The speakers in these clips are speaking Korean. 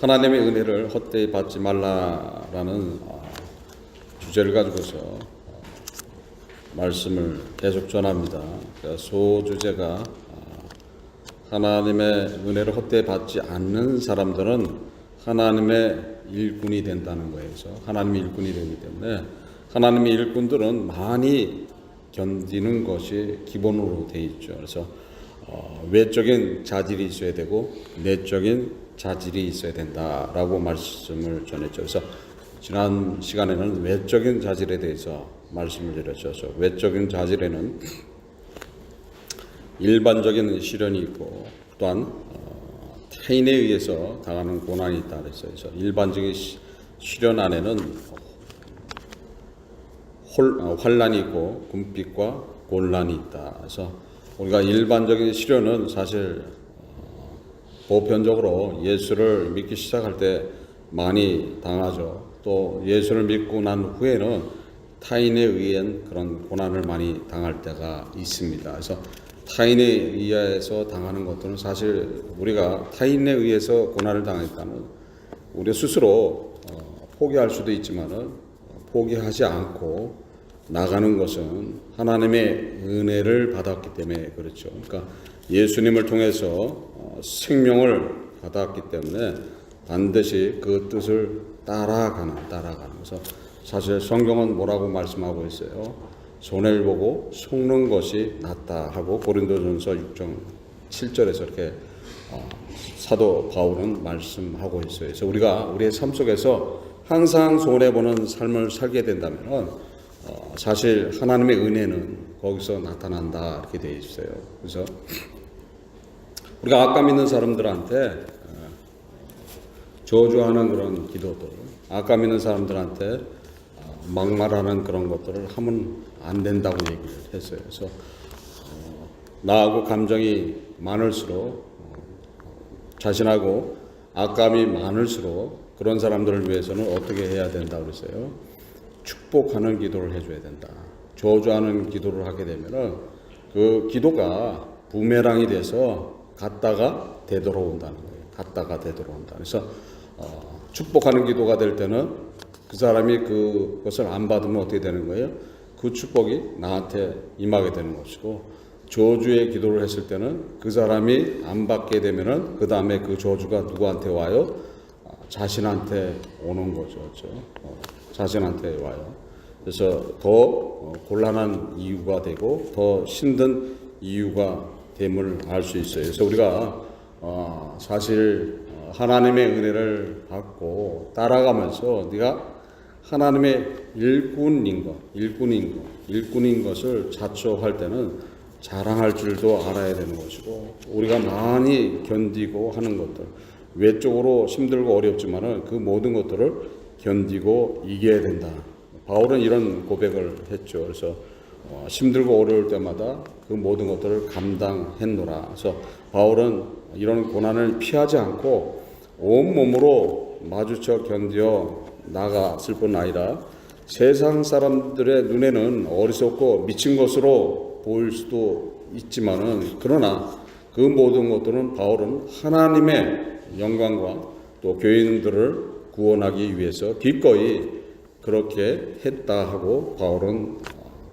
하나님의 은혜를 헛되이 받지 말라라는 주제를 가지고서 말씀을 계속 전합니다. 소주제가 하나님의 은혜를 헛되이 받지 않는 사람들은 하나님의 일꾼이 된다는 거예요. 그래서 하나님의 일꾼이 되기 때문에 하나님의 일꾼들은 많이 견디는 것이 기본으로 되어 있죠. 그래서 외적인 자질이 있어야 되고 내적인 자질이 있어야 된다라고 말씀을 전했죠. 그래서 지난 시간에는 외적인 자질에 대해서 말씀을 드렸죠. 외적인 자질에는 일반적인 시련이 있고 또한 타인에 의해서 당하는 고난이 있다 그래서 일반적인 시련 안에는 환난이 있고 궁핍과 곤란이 있다. 그래서 우리가 일반적인 시련은 사실 보편적으로 예수를 믿기 시작할 때 많이 당하죠. 또 예수를 믿고 난 후에는 타인에 의한 그런 고난을 많이 당할 때가 있습니다. 그래서 타인에 의해서 당하는 것들은 사실 우리가 타인에 의해서 고난을 당했다면 우리 스스로 포기할 수도 있지만은 포기하지 않고 나가는 것은 하나님의 은혜를 받았기 때문에 그렇죠. 그러니까 예수님을 통해서 생명을 받았기 때문에 반드시 그 뜻을 따라가는. 그래서 사실 성경은 뭐라고 말씀하고 있어요? 손해를 보고 속는 것이 낫다 하고 고린도전서 6장 7절에서 이렇게 사도 바울은 말씀하고 있어요. 그래서 우리가 우리의 삶 속에서 항상 손해보는 삶을 살게 된다면 사실 하나님의 은혜는 거기서 나타난다 이렇게 되어 있어요. 그래서 우리가 악감 있는 사람들한테 저주하는 그런 기도들, 악감 있는 사람들한테 막말하는 그런 것들을 하면 안 된다고 얘기를 했어요. 그래서 나하고 감정이 많을수록 자신하고 악감이 많을수록 그런 사람들을 위해서는 어떻게 해야 된다 그랬어요? 축복하는 기도를 해줘야 된다. 저주하는 기도를 하게 되면은 그 기도가 부메랑이 돼서 갔다가 되돌아온다는 거예요. 갔다가 되돌아온다. 그래서 축복하는 기도가 될 때는 그 사람이 그것을 안 받으면 어떻게 되는 거예요? 그 축복이 나한테 임하게 되는 것이고, 저주의 기도를 했을 때는 그 사람이 안 받게 되면은 그 다음에 그 저주가 누구한테 와요? 자신한테 오는 거죠. 그렇죠? 자신한테 와요. 그래서 더 곤란한 이유가 되고 더 힘든 이유가 됨을 알 수 있어요. 그래서 우리가 사실 하나님의 은혜를 받고 따라가면서 네가 하나님의 일꾼인 것을 자초할 때는 자랑할 줄도 알아야 되는 것이고, 우리가 많이 견디고 하는 것들, 외적으로 힘들고 어렵지만은 그 모든 것들을 견디고 이겨야 된다. 바울은 이런 고백을 했죠. 그래서 힘들고 어려울 때마다 그 모든 것들을 감당했노라. 그래서 바울은 이런 고난을 피하지 않고 온 몸으로 마주쳐 견뎌 나갔을 뿐 아니라 세상 사람들의 눈에는 어리석고 미친 것으로 보일 수도 있지만은, 그러나 그 모든 것들은 바울은 하나님의 영광과 또 교인들을 구원하기 위해서 기꺼이 그렇게 했다 하고 바울은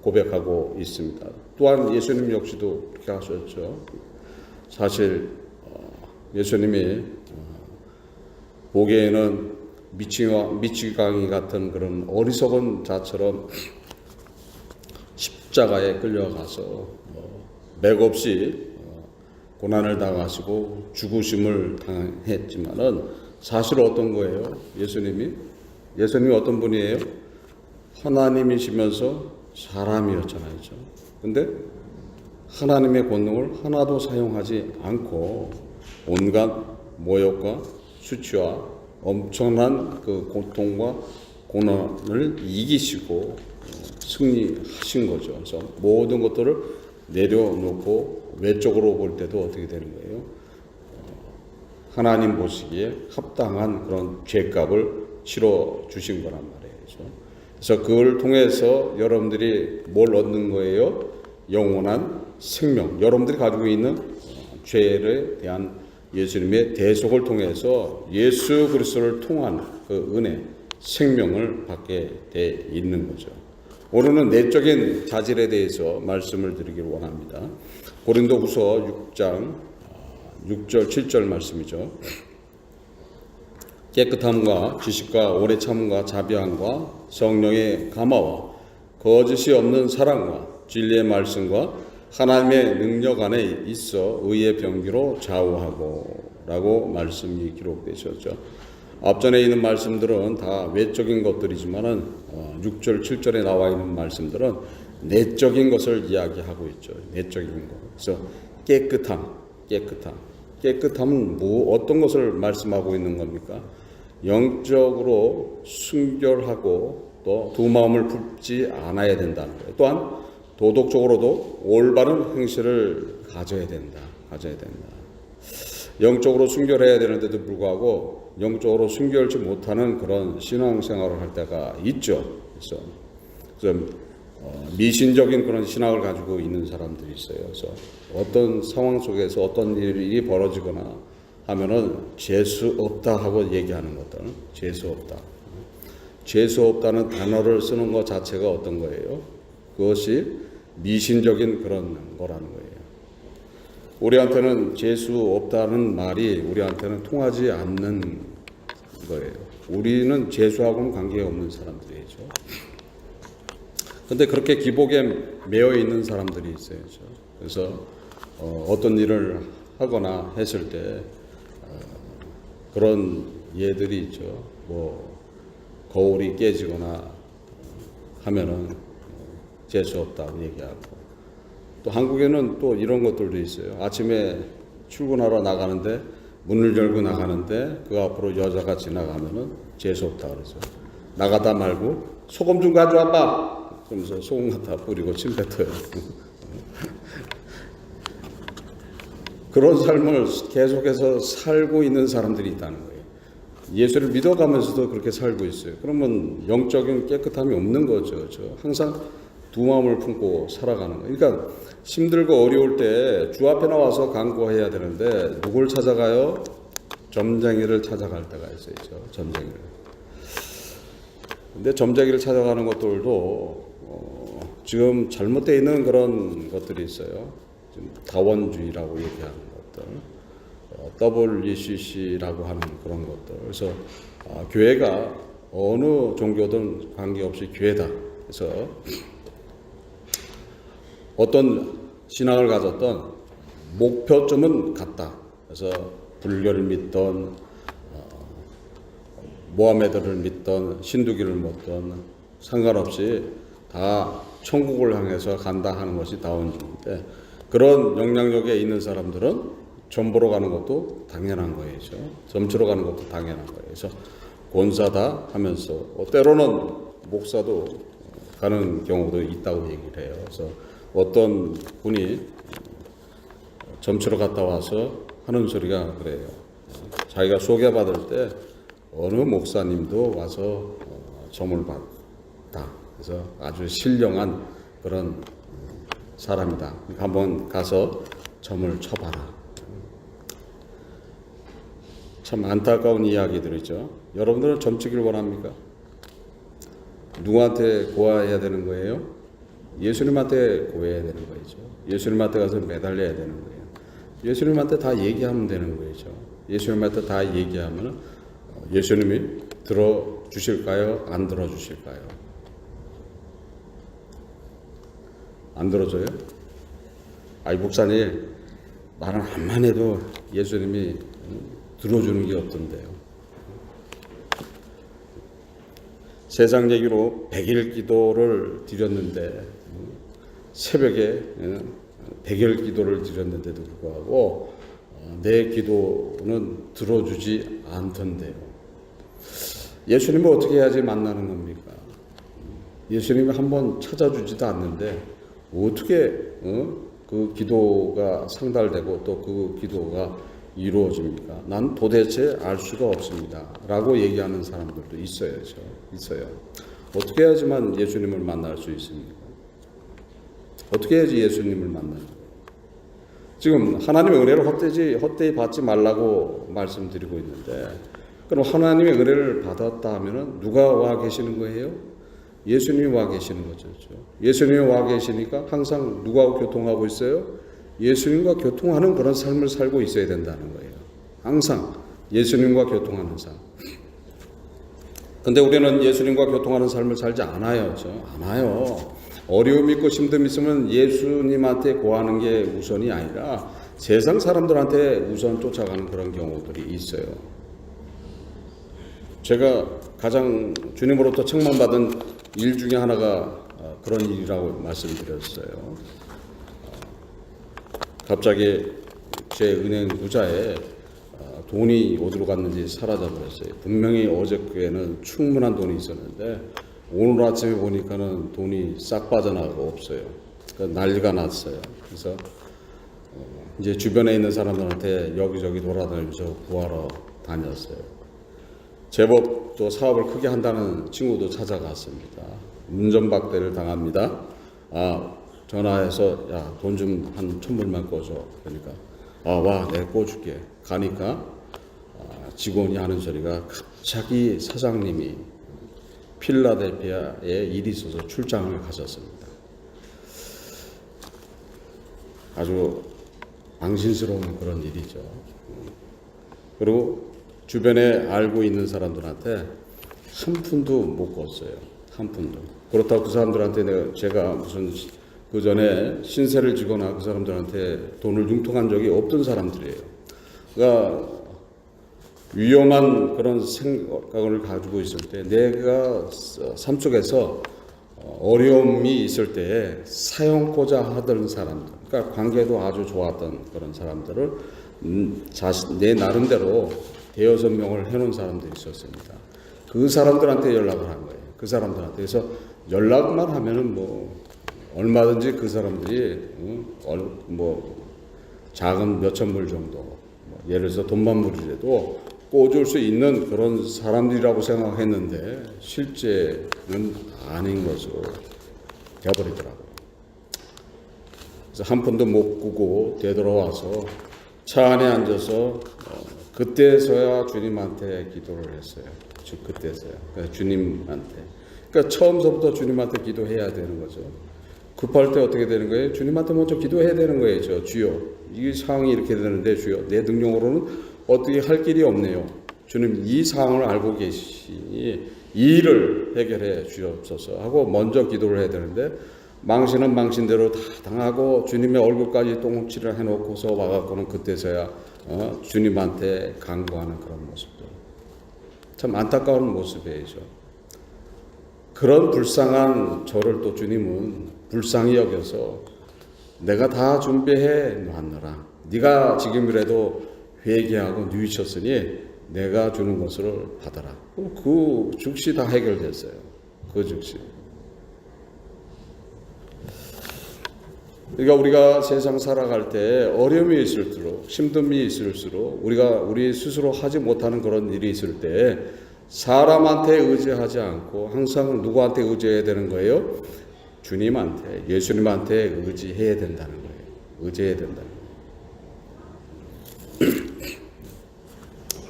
고백하고 있습니다. 또한 예수님 역시도 그렇게 하셨죠. 사실 예수님이 보기에는 미치광이 같은 그런 어리석은 자처럼 십자가에 끌려가서 맥없이 고난을 당하시고 죽으심을 당했지만은 사실 어떤 거예요? 예수님이 어떤 분이에요? 하나님이시면서 사람이었잖아요. 근데 하나님의 권능을 하나도 사용하지 않고 온갖 모욕과 수치와 엄청난 그 고통과 고난을 이기시고 승리하신 거죠. 그래서 모든 것들을 내려놓고 외적으로 볼 때도 어떻게 되는 거예요? 하나님 보시기에 합당한 그런 죄값을 치러 주신 거란 말이에요. 그래서 그걸 통해서 여러분들이 뭘 얻는 거예요? 영원한 생명. 여러분들이 가지고 있는 죄에 대한 예수님의 대속을 통해서 예수 그리스도를 통한 그 은혜, 생명을 받게 돼 있는 거죠. 오늘은 내적인 자질에 대해서 말씀을 드리기를 원합니다. 고린도후서 6장 6절 7절 말씀이죠. 깨끗함과 지식과 오래 참음과 자비함과 성령의 감화와 거짓이 없는 사랑과 진리의 말씀과 하나님의 능력 안에 있어 의의 병기로 좌우하고 라고 말씀이 기록되셨죠. 앞전에 있는 말씀들은 다 외적인 것들이지만은 6절 7절에 나와 있는 말씀들은 내적인 것을 이야기하고 있죠. 내적인 것. 그래서 깨끗함은 어떤 것을 말씀하고 있는 겁니까? 영적으로 순결하고 또 두 마음을 품지 않아야 된다는 거예요. 또한 도덕적으로도 올바른 행실을 가져야 된다. 영적으로 순결해야 되는데도 불구하고 영적으로 순결치 못하는 그런 신앙생활을 할 때가 있죠. 그래서 좀 미신적인 그런 신학을 가지고 있는 사람들이 있어요. 그래서 어떤 상황 속에서 어떤 일이 벌어지거나 하면은 재수 없다 하고 얘기하는 것들, 재수 없다. 재수 없다는 단어를 쓰는 것 자체가 어떤 거예요? 그것이 미신적인 그런 거라는 거예요. 우리한테는 재수 없다는 말이 우리한테는 통하지 않는 거예요. 우리는 재수하고는 관계가 없는 사람들이죠. 근데 그렇게 기복에 매여 있는 사람들이 있어요. 그래서 어떤 일을 하거나 했을 때 그런 예들이 있죠. 뭐 거울이 깨지거나 하면은 재수 없다고 얘기하고, 또 한국에는 또 이런 것들도 있어요. 아침에 출근하러 나가는데 문을 열고 나가는데 그 앞으로 여자가 지나가면은 재수 없다 그러죠. 나가다 말고 소금 좀 가져와봐. 그러면서 소금 갖다 뿌리고 침 뱉어요. 그런 삶을 계속해서 살고 있는 사람들이 있다는 거예요. 예수를 믿어가면서도 그렇게 살고 있어요. 그러면 영적인 깨끗함이 없는 거죠. 항상 두 마음을 품고 살아가는 거예요. 그러니까 힘들고 어려울 때 주 앞에 나와서 간구해야 되는데 누굴 찾아가요? 점쟁이를 찾아갈 때가 있어요. 점쟁이를. 근데 점쟁이를 찾아가는 것들도 지금 잘못되어 있는 그런 것들이 있어요. 지금 다원주의라고 얘기하는 것들, WCC라고 하는 그런 것들. 그래서 교회가 어느 종교든 관계없이 교회다. 그래서 어떤 신앙을 가졌던 목표점은 같다. 그래서 불교를 믿던 모하메드를 믿던 신두기를 믿던 상관없이 다 천국을 향해서 간다 하는 것이 다원주의인데, 그런 영향력에 있는 사람들은 점 보러 가는 것도 당연한 거예요. 점치러 가는 것도 당연한 거예요. 그래서 권사다 하면서 때로는 목사도 가는 경우도 있다고 얘기를 해요. 그래서 어떤 분이 점치러 갔다 와서 하는 소리가 그래요. 자기가 소개받을 때 어느 목사님도 와서 점을 봤다. 그래서 아주 신령한 그런 사람이다. 한번 가서 점을 쳐봐라. 참 안타까운 이야기들이죠. 여러분들은 점치기를 원합니까? 누구한테 고해야 되는 거예요? 예수님한테 고해야 되는 거죠. 예수님한테 가서 매달려야 되는 거예요. 예수님한테 다 얘기하면 되는 거죠. 예수님한테 다 얘기하면 예수님이 들어주실까요? 안 들어주실까요? 안 들어줘요? 아이 목사님, 말은 한만 해도 예수님이 들어주는 게 없던데요. 세상 얘기로 100일 기도를 드렸는데, 새벽에 100일 기도를 드렸는데도 불구하고 내 기도는 들어주지 않던데요. 예수님을 어떻게 해야지 만나는 겁니까? 예수님이 한번 찾아주지도 않는데 어떻게 그 기도가 상달되고 또 그 기도가 이루어집니까? 난 도대체 알 수가 없습니다. 라고 얘기하는 사람들도 있어요. 어떻게 해야지만 예수님을 만날 수 있습니까? 어떻게 해야지 예수님을 만나요? 지금 하나님의 은혜를 헛되이 받지 말라고 말씀드리고 있는데, 그럼 하나님의 은혜를 받았다 하면 누가 와 계시는 거예요? 예수님이 와 계시는 거죠. 예수님이 와 계시니까 항상 누구하고 교통하고 있어요? 예수님과 교통하는 그런 삶을 살고 있어야 된다는 거예요. 항상 예수님과 교통하는 삶. 근데 우리는 예수님과 교통하는 삶을 살지 않아요. 않아요. 어려움 있고 힘듦 있으면 예수님한테 고하는 게 우선이 아니라 세상 사람들한테 우선 쫓아가는 그런 경우들이 있어요. 제가 가장 주님으로부터 책망받은 일 중에 하나가 그런 일이라고 말씀드렸어요. 갑자기 제 은행 계좌에 돈이 어디로 갔는지 사라져버렸어요. 분명히 어저께는 충분한 돈이 있었는데 오늘 아침에 보니까는 돈이 싹 빠져나가고 없어요. 그러니까 난리가 났어요. 그래서 이제 주변에 있는 사람들한테 여기저기 돌아다니면서 구하러 다녔어요. 제법 또 사업을 크게 한다는 친구도 찾아갔습니다. 운전박대를 당합니다. 전화해서 야, 돈 좀 한 1,000불만 꿔줘. 그러니까 와, 내가 꿔줄게. 가니까 직원이 하는 소리가 갑자기 사장님이 필라델피아에 일이 있어서 출장을 가셨습니다. 아주 망신스러운 그런 일이죠. 그리고 주변에 알고 있는 사람들한테 한 푼도 못 꿨어요. 한 푼도. 그렇다고 그 사람들한테 제가 무슨 그 전에 신세를 지거나 그 사람들한테 돈을 융통한 적이 없던 사람들이에요. 그러니까 위험한 그런 생각을 가지고 있을 때 내가 삶 속에서 어려움이 있을 때에 사용고자 하던 사람들, 그러니까 관계도 아주 좋았던 그런 사람들을 내 나름대로 대여섯 명을 해놓은 사람들이 있었습니다. 그 사람들한테 연락을 한 거예요. 그 사람들한테. 그래서 연락만 하면은 뭐 얼마든지 그 사람들이 뭐 작은 몇천 불 정도, 예를 들어서 돈만 불이라도 꿔줄 수 있는 그런 사람들이라고 생각했는데 실제는 아닌 것으로 되어버리더라고요. 그래서 한 푼도 못 꾸고 되돌아와서 차 안에 앉아서 그때서야 주님한테 기도를 했어요. 그때서야. 그러니까 주님한테. 그러니까 처음서부터 주님한테 기도해야 되는 거죠. 급할 때 어떻게 되는 거예요? 주님한테 먼저 기도해야 되는 거예요. 주여, 이 상황이 이렇게 되는데 주여, 내 능력으로는 어떻게 할 길이 없네요. 주님, 이 상황을 알고 계시니 이 일을 해결해 주옵소서 하고 먼저 기도를 해야 되는데 망신은 망신대로 다 당하고 주님의 얼굴까지 똥칠을 해놓고서 와갖고는 그때서야 주님한테 간구하는 그런 모습들. 참 안타까운 모습이죠. 그런 불쌍한 저를 또 주님은 불쌍히 여겨서 내가 다 준비해 놨노라. 네가 지금이라도 회개하고 뉘우쳤으니 내가 주는 것을 받아라. 그 즉시 다 해결됐어요. 그 즉시. 그러니까 우리가 세상 살아갈 때 어려움이 있을수록, 힘듦이 있을수록 우리 스스로 하지 못하는 그런 일이 있을 때 사람한테 의지하지 않고 항상 누구한테 의지해야 되는 거예요? 주님한테, 예수님한테 의지해야 된다는 거예요. 의지해야 된다는 거예요.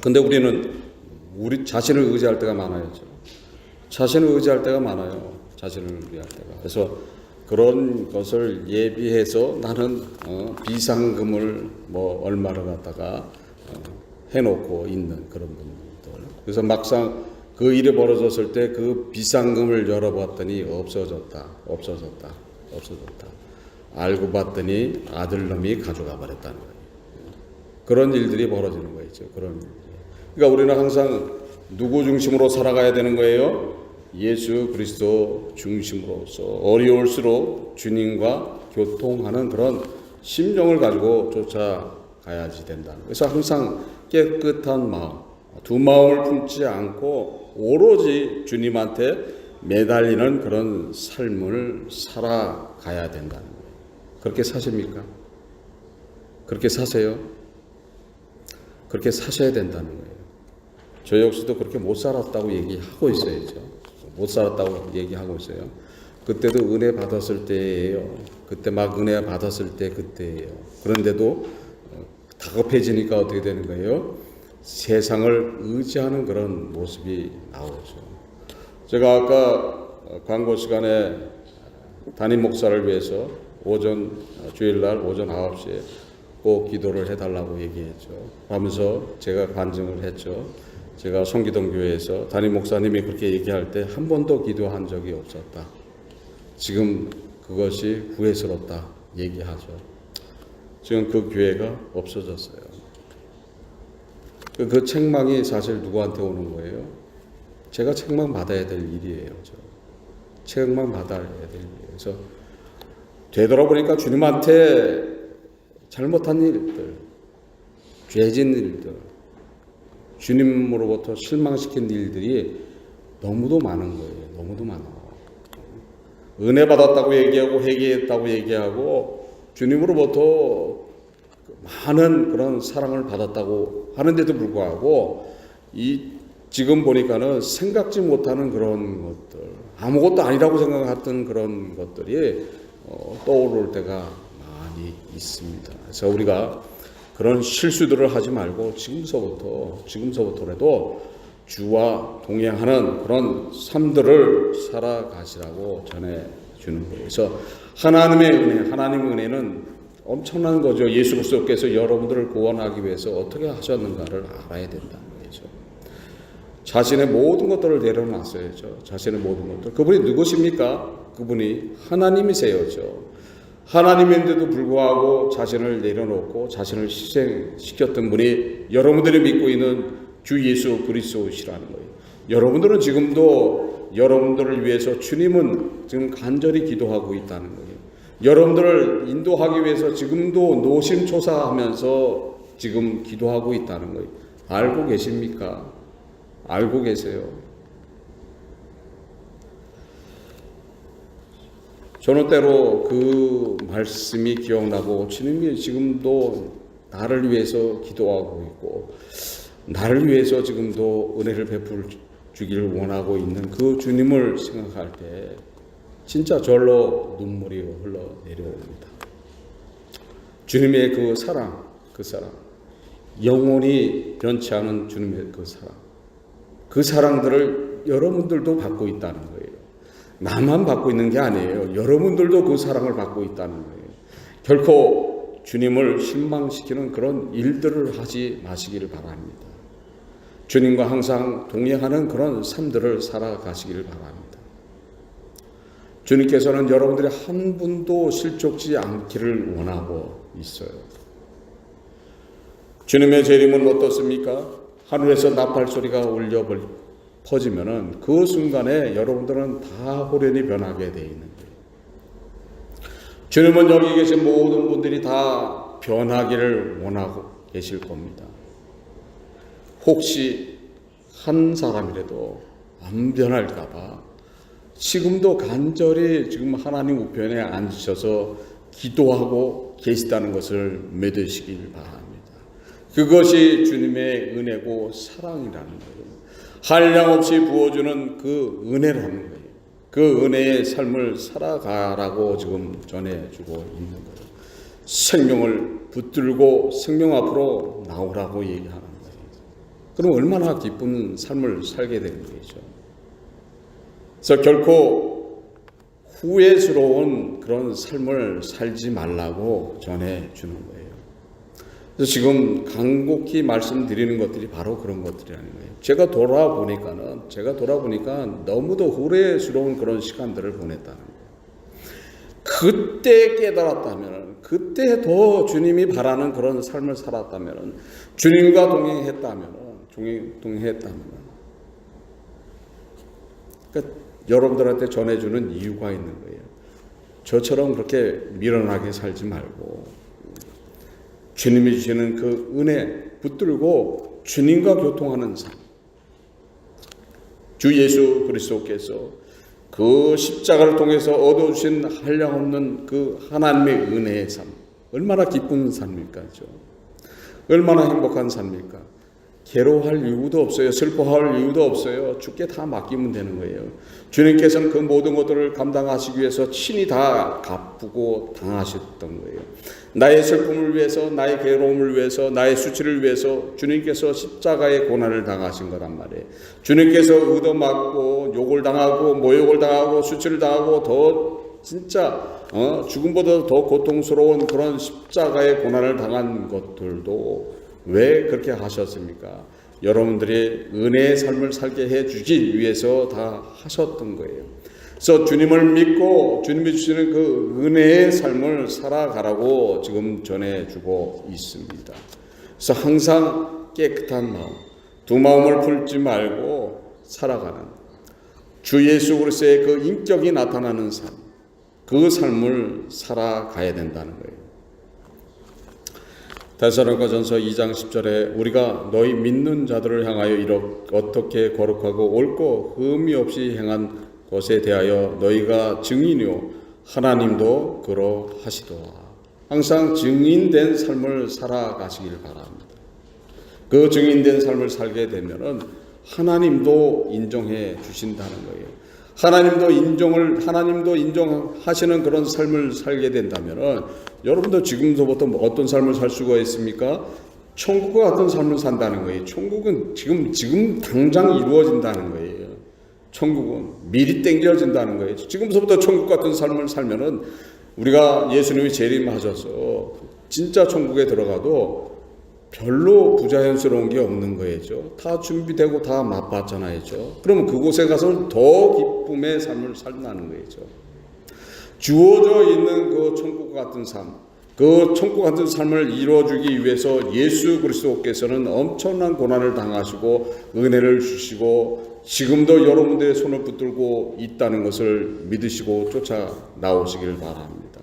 근데 우리는 우리 자신을 의지할 때가 많아요. 자신을 의지할 때가 많아요. 자신을 의지할 때가. 그래서 그런 것을 예비해서 나는 비상금을 뭐 얼마를 갖다가 해놓고 있는 그런 분들. 그래서 막상 그 일이 벌어졌을 때 그 비상금을 열어봤더니 없어졌다. 알고 봤더니 아들놈이 가져가 버렸다는 거예요. 그런 일들이 벌어지는 거죠. 그런 일들이. 그러니까 우리는 항상 누구 중심으로 살아가야 되는 거예요? 예수 그리스도 중심으로서 어려울수록 주님과 교통하는 그런 심정을 가지고 쫓아가야지 된다. 그래서 항상 깨끗한 마음, 두 마음을 품지 않고 오로지 주님한테 매달리는 그런 삶을 살아가야 된다는 거예요. 그렇게 사십니까? 그렇게 사세요? 그렇게 사셔야 된다는 거예요. 저 역시도 그렇게 못 살았다고 얘기하고 있어야죠. 못 살았다고 얘기하고 있어요. 그때도 은혜 받았을 때예요. 그때 막 은혜 받았을 때 그때예요. 그런데도 다급해지니까 어떻게 되는 거예요? 세상을 의지하는 그런 모습이 나오죠. 제가 아까 광고 시간에 담임 목사를 위해서 주일날 오전 9시에 꼭 기도를 해달라고 얘기했죠. 하면서 제가 간증을 했죠. 제가 성기동 교회에서 담임 목사님이 그렇게 얘기할 때 한 번도 기도한 적이 없었다. 지금 그것이 후회스럽다 얘기하죠. 지금 그 교회가 없어졌어요. 그 책망이 사실 누구한테 오는 거예요? 제가 책망 받아야 될 일이에요. 책망 받아야 될 일이에요. 그래서 되돌아보니까 주님한테 잘못한 일들, 죄진 일들, 주님으로부터 실망시킨 일들이 너무도 많은 거예요. 너무도 많아. 은혜 받았다고 얘기하고 회개했다고 얘기하고 주님으로부터 많은 그런 사랑을 받았다고 하는데도 불구하고 이 지금 보니까는 생각지 못하는 그런 것들, 아무것도 아니라고 생각했던 그런 것들이 떠오를 때가 많이 있습니다. 그래서 우리가 그런 실수들을 하지 말고 지금서부터라도 주와 동행하는 그런 삶들을 살아가시라고 전해주는 거예요. 그래서 하나님의 은혜는 엄청난 거죠. 예수 그리스도께서 여러분들을 구원하기 위해서 어떻게 하셨는가를 알아야 된다는 거죠. 자신의 모든 것들을 내려놨어야죠. 자신의 모든 것들. 그분이 누구십니까? 그분이 하나님이세요죠. 하나님인데도 불구하고 자신을 내려놓고 자신을 희생시켰던 분이 여러분들이 믿고 있는 주 예수 그리스도시라는 거예요. 여러분들은 지금도 여러분들을 위해서 주님은 지금 간절히 기도하고 있다는 거예요. 여러분들을 인도하기 위해서 지금도 노심초사하면서 지금 기도하고 있다는 거예요. 알고 계십니까? 알고 계세요? 저는 때로 그 말씀이 기억나고 주님이 지금도 나를 위해서 기도하고 있고 나를 위해서 지금도 은혜를 베풀 주기를 원하고 있는 그 주님을 생각할 때 진짜 절로 눈물이 흘러 내려옵니다. 주님의 그 사랑, 영원히 변치 않은 주님의 그 사랑들을 여러분들도 받고 있다는 거예요. 나만 받고 있는 게 아니에요. 여러분들도 그 사랑을 받고 있다는 거예요. 결코 주님을 실망시키는 그런 일들을 하지 마시기를 바랍니다. 주님과 항상 동행하는 그런 삶들을 살아가시기를 바랍니다. 주님께서는 여러분들이 한 분도 실족지 않기를 원하고 있어요. 주님의 재림은 어떻습니까? 하늘에서 나팔 소리가 울려 퍼지면은 그 순간에 여러분들은 다 호련히 변하게 되어 있는 거예요. 주님은 여기 계신 모든 분들이 다 변하기를 원하고 계실 겁니다. 혹시 한 사람이라도 안 변할까봐 지금도 간절히 지금 하나님 우편에 앉으셔서 기도하고 계시다는 것을 믿으시길 바랍니다. 그것이 주님의 은혜고 사랑이라는 거예요. 한량없이 부어주는 그 은혜라는 거예요. 그 은혜의 삶을 살아가라고 지금 전해주고 있는 거예요. 생명을 붙들고 생명 앞으로 나오라고 얘기하는 거예요. 그럼 얼마나 기쁜 삶을 살게 되는 거죠. 그래서 결코 후회스러운 그런 삶을 살지 말라고 전해주는 거예요. 그래서 지금 간곡히 말씀드리는 것들이 바로 그런 것들이라는 거예요. 제가 돌아보니까 너무도 후회스러운 그런 시간들을 보냈다는 거예요. 그때 깨달았다면, 그때 더 주님이 바라는 그런 삶을 살았다면, 주님과 동행했다면, 그러니까 여러분들한테 전해주는 이유가 있는 거예요. 저처럼 그렇게 미련하게 살지 말고 주님이 주시는 그 은혜 붙들고 주님과 교통하는 삶. 주 예수 그리스도께서 그 십자가를 통해서 얻어주신 한량없는 그 하나님의 은혜의 삶. 얼마나 기쁜 삶일까? 얼마나 행복한 삶일까? 괴로워할 이유도 없어요. 슬퍼할 이유도 없어요. 주께 다 맡기면 되는 거예요. 주님께서는 그 모든 것들을 감당하시기 위해서 친히 다 갚고 당하셨던 거예요. 나의 슬픔을 위해서, 나의 괴로움을 위해서, 나의 수치를 위해서 주님께서 십자가의 고난을 당하신 거란 말이에요. 주님께서 얻어맞고 욕을 당하고 모욕을 당하고 수치를 당하고 더 진짜 죽음보다 더 고통스러운 그런 십자가의 고난을 당한 것들도 왜 그렇게 하셨습니까? 여러분들이 은혜의 삶을 살게 해주기 위해서 다 하셨던 거예요. 그래서 주님을 믿고 주님이 주시는 그 은혜의 삶을 살아가라고 지금 전해주고 있습니다. 그래서 항상 깨끗한 마음, 두 마음을 풀지 말고 살아가는 주 예수 그리스도의 그 인격이 나타나는 삶, 그 삶을 살아가야 된다는 거예요. 데살로니가전서 2장 10절에 우리가 너희 믿는 자들을 향하여 어떻게 거룩하고 옳고 흠이 없이 행한 것에 대하여 너희가 증인이요 하나님도 그러하시도다. 항상 증인된 삶을 살아가시길 바랍니다. 그 증인된 삶을 살게 되면은 하나님도 인정해 주신다는 거예요. 하나님도 인정하시는 그런 삶을 살게 된다면은 여러분도 지금서부터 어떤 삶을 살 수가 있습니까? 천국과 같은 삶을 산다는 거예요. 천국은 지금 당장 이루어진다는 거예요. 천국은 미리 땡겨진다는 거예요. 지금서부터 천국 같은 삶을 살면은 우리가 예수님이 재림하셔서 진짜 천국에 들어가도 별로 부자연스러운 게 없는 거예요. 다 준비되고 다 맛봤잖아요. 그러면 그곳에 가서 더 기쁨의 삶을 살라는 거예요. 주어져 있는 그 천국 같은 삶, 그 천국 같은 삶을 이루어주기 위해서 예수 그리스도께서는 엄청난 고난을 당하시고 은혜를 주시고 지금도 여러분들의 손을 붙들고 있다는 것을 믿으시고 쫓아 나오시길 바랍니다.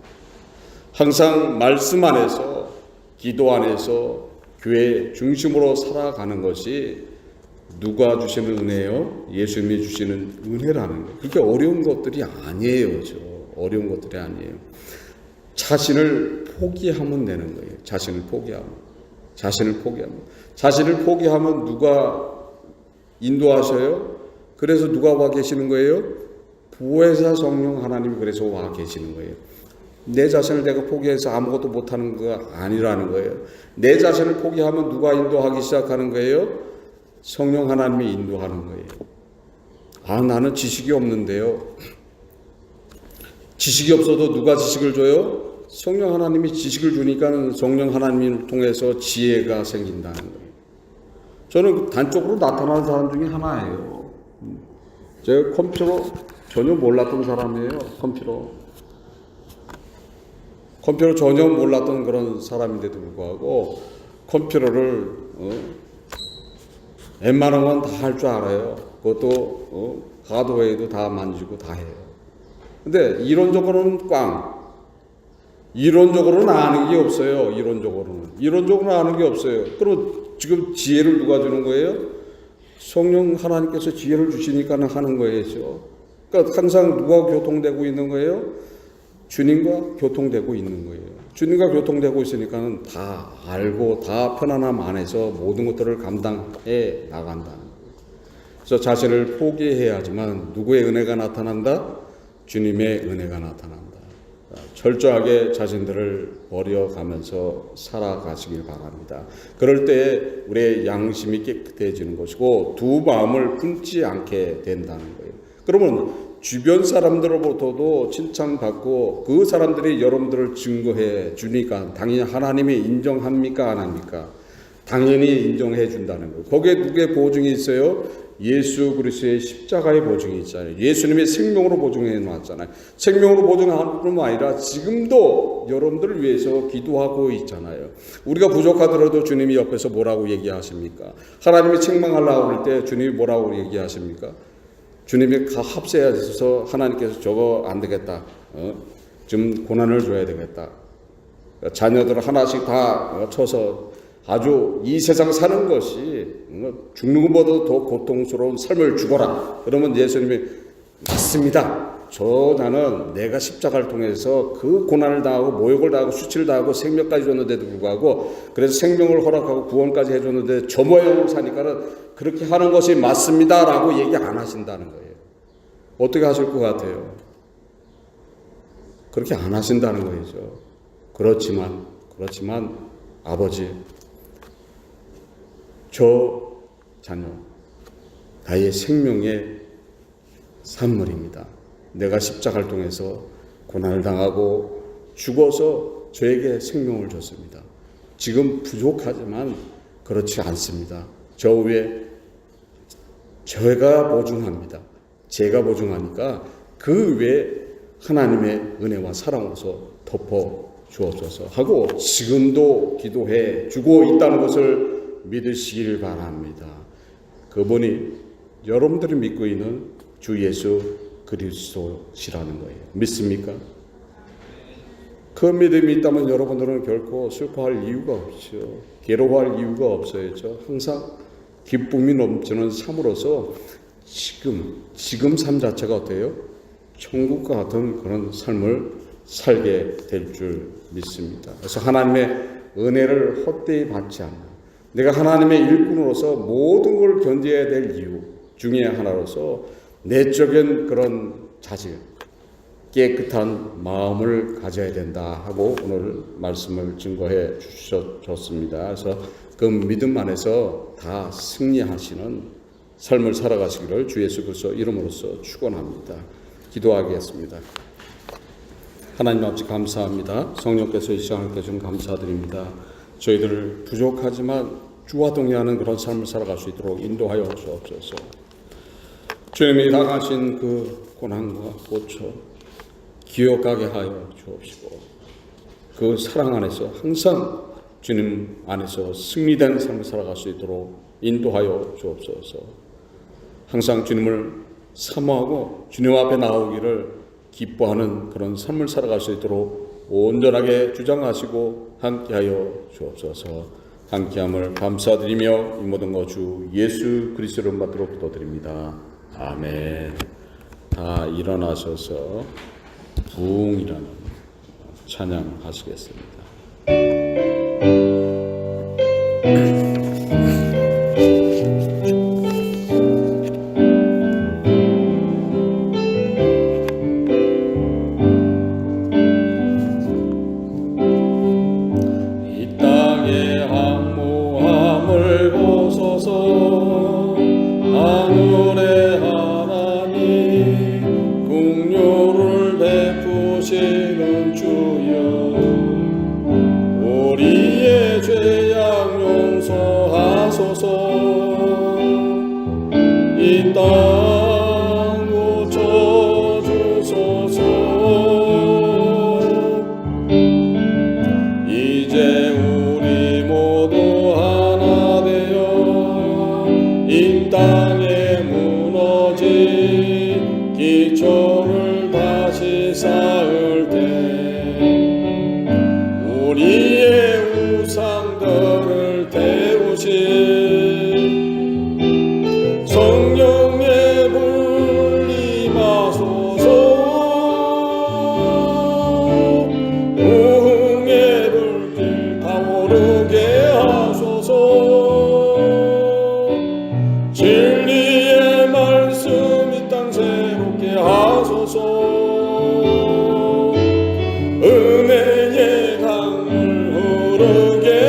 항상 말씀 안에서, 기도 안에서 교회 중심으로 살아가는 것이 누가 주시는 은혜요? 예수님이 주시는 은혜라는 거예요. 그렇게 어려운 것들이 아니에요. 어려운 것들이 아니에요. 자신을 포기하면 되는 거예요. 자신을 포기하면 누가 인도하셔요? 그래서 누가 와 계시는 거예요? 보혜사 성령 하나님이 그래서 와 계시는 거예요. 내 자신을 내가 포기해서 아무것도 못하는 거 아니라는 거예요. 내 자신을 포기하면 누가 인도하기 시작하는 거예요? 성령 하나님이 인도하는 거예요. 나는 지식이 없는데요. 지식이 없어도 누가 지식을 줘요? 성령 하나님이 지식을 주니까 성령 하나님을 통해서 지혜가 생긴다는 거예요. 저는 단적으로 나타나는 사람 중에 하나예요. 제가 컴퓨터 전혀 몰랐던 사람이에요. 컴퓨터 전혀 몰랐던 그런 사람인데도 불구하고 컴퓨터를 웬만한 건 다 할 줄 알아요. 그것도 하드웨어도 다 만지고 다 해요. 근데 이론적으로는 이론적으로는 아는 게 없어요. 이론적으로는 아는 게 없어요. 그럼 지금 지혜를 누가 주는 거예요? 성령 하나님께서 지혜를 주시니까 하는 거예요. 그러니까 항상 누가 교통되고 있는 거예요? 주님과 교통되고 있는 거예요. 주님과 교통되고 있으니까 다 알고 다 편안함 안에서 모든 것들을 감당해 나간다는 거예요. 그래서 자신을 포기해야지만 누구의 은혜가 나타난다? 주님의 은혜가 나타난다. 철저하게 자신들을 버려가면서 살아가시길 바랍니다. 그럴 때 우리의 양심이 깨끗해지는 것이고 두 마음을 품지 않게 된다는 거예요. 그러면 주변 사람들로부터도 칭찬받고 그 사람들이 여러분들을 증거해 주니까 당연히 하나님이 인정합니까? 안 합니까? 당연히 인정해 준다는 거예요. 거기에 누구의 보증이 있어요? 예수 그리스도의 십자가의 보증이 있잖아요. 예수님이 생명으로 보증해 놨잖아요. 생명으로 보증하는 뿐만 아니라 지금도 여러분들을 위해서 기도하고 있잖아요. 우리가 부족하더라도 주님이 옆에서 뭐라고 얘기하십니까? 하나님이 책망하려고 할 때 주님이 뭐라고 얘기하십니까? 주님이 합세하셔서 하나님께서 저거 안 되겠다. 좀 고난을 줘야 되겠다. 자녀들 하나씩 다 쳐서 아주 이 세상 사는 것이 죽는 것보다 더 고통스러운 삶을 주거라. 그러면 예수님이 맞습니다. 나는 내가 십자가를 통해서 그 고난을 당하고 모욕을 당하고 수치를 당하고 생명까지 줬는데도 불구하고 그래서 생명을 허락하고 구원까지 해줬는데 저 모양으로 사니까는 그렇게 하는 것이 맞습니다 라고 얘기 안 하신다는 거예요. 어떻게 하실 것 같아요? 그렇게 안 하신다는 거죠. 그렇지만 아버지, 저 자녀 나의 생명의 산물입니다. 내가 십자가를 통해서 고난을 당하고 죽어서 저에게 생명을 줬습니다. 지금 부족하지만 그렇지 않습니다. 저 위에 제가 보증합니다. 제가 보증하니까 그 위에 하나님의 은혜와 사랑으로서 덮어 주옵소서 하고 지금도 기도해 주고 있다는 것을 믿으시길 바랍니다. 그분이 여러분들이 믿고 있는 주 예수 그리스도시라는 거예요. 믿습니까? 그 믿음이 있다면 여러분들은 결코 슬퍼할 이유가 없죠. 괴로워할 이유가 없어요. 항상 기쁨이 넘치는 삶으로서 지금 삶 자체가 어때요? 천국과 같은 그런 삶을 살게 될 줄 믿습니다. 그래서 하나님의 은혜를 헛되이 받지 않는 내가 하나님의 일꾼으로서 모든 걸 견뎌야 될 이유 중에 하나로서 내적인 그런 자질, 깨끗한 마음을 가져야 된다 하고 오늘 말씀을 증거해 주셨습니다. 그래서 그 믿음 안에서 다 승리하시는 삶을 살아가시기를 주 예수 그리스도 이름으로써 축원합니다. 기도하겠습니다. 하나님 아버지 감사합니다. 성령께서 이 시간을 주셔서 감사드립니다. 저희들 부족하지만 주와 동행하는 그런 삶을 살아갈 수 있도록 인도하여 주옵소서. 주님이 당하신 그 고난과 고초 기억하게 하여 주옵시고 그 사랑 안에서 항상 주님 안에서 승리된 삶을 살아갈 수 있도록 인도하여 주옵소서. 항상 주님을 사모하고 주님 앞에 나오기를 기뻐하는 그런 삶을 살아갈 수 있도록 온전하게 주장하시고 함께하여 주옵소서. 함께함을 감사드리며 이 모든 것 주 예수 그리스도를 받도록 기도드립니다. 아멘. 다 일어나셔서 부흥이라는 찬양하시겠습니다. 기초를 다시 쌓을 때 우리의 우상들을 태우신 성령의 불 임하소서. 부흥의 불길 타오르게 하소서. 진리의 말씀 이 땅 새롭게 하소서. 은혜의 강물 흐르게